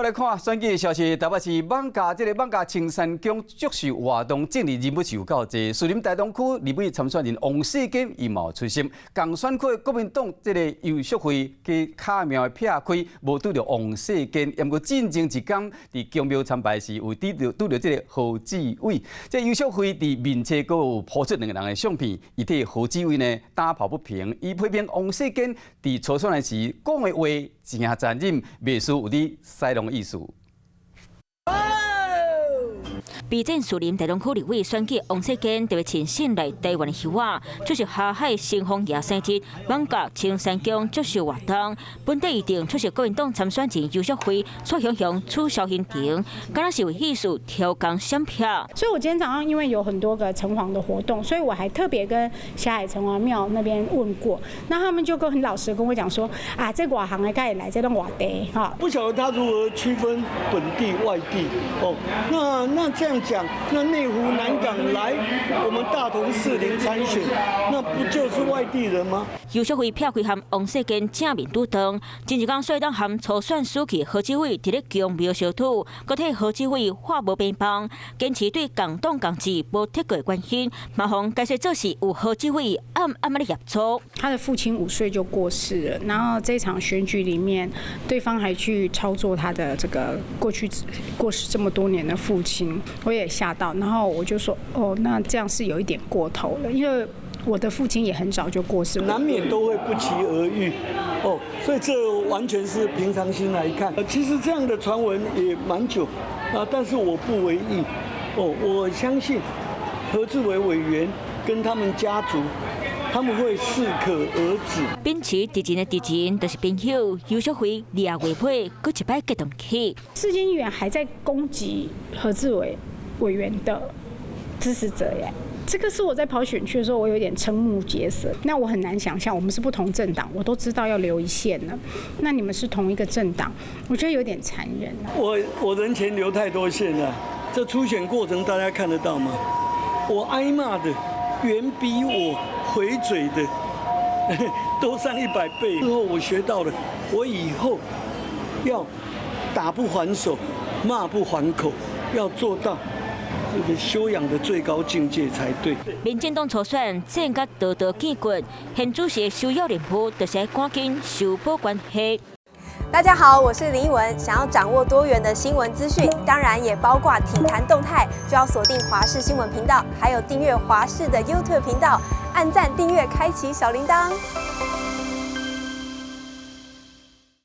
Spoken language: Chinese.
过来看选举消息，台北市艋舺青山宫祝寿活动正日人物是有够济。士林大东区立委参选人王世坚伊嘛有出席，共选区国民党游淑慧去卡庙劈开，无拄着王世坚，也毋过进前一天伫宫庙参拜时有拄着何志伟。游淑慧伫面册阁有抛出2个人的相片，伊替何志伟呢打抱不平，伊批评王世坚伫初选的时讲的话真残忍，袂输有啲西龙意思。备战士林大东区立委选举，王世坚特别请信来台湾的戏话，就是下海新丰夜生日艋舺青山宫祝寿活动，本地一定出席国民党参选人游淑慧、蔡雄雄、楚萧兴庭，敢若是有意思挑工闪票。所以我今天早上因为有很多个城隍的活动，所以我还特别跟霞海城隍庙那边问过，那他们就很老实跟我讲说，啊，这外行的该来，这种外地哈。不晓得他如何区分本地外地哦，那这样讲，那内湖南港来我们大同士林参选，那不就是外地人吗？游淑慧撇开和王世坚正面对撞，前一天所以当和初选书记何志伟伫咧宫庙烧土，佮替何志伟话无边帮，坚持对共党共治无铁过关心，麻烦解释这是有何志伟暗的合作。他的父亲5岁就过世了，然后这场选举里面，对方还去操作他的这个过去过世这么多年的父亲，我也吓到，然后我就说，哦，那这样是有一点过头了，因为我的父亲也很早就过世，难免都会不期而遇，哦，所以这完全是平常心来看。其实这样的传闻也蛮久啊，但是我不为意，哦，我相信何志伟委员跟他们家族。他们会适可而止。秉持敌人的敌人就是朋友，游淑慧2月尾搁一摆激动起。世坚议员还在攻击何志伟委员的支持者耶。这个是我在跑选区的时候，我有点瞠目结舌。那我很难想象，我们是不同政党，我都知道要留一线了。那你们是同一个政党，我觉得有点残忍。我人前留太多线了，这初选过程大家看得到吗？我挨骂的远比我回嘴的都上100倍。之后我学到了，我以后要打不还手，骂不还口，要做到这个修养的最高境界才对。民进党初选正甲道道见骨，现主席首要任务就是赶紧修补关系。大家好，我是林依文。想要掌握多元的新闻资讯，当然也包括体坛动态，就要锁定华视新闻频道，还有订阅华视的 YouTube 频道，按赞、订阅、开启小铃铛。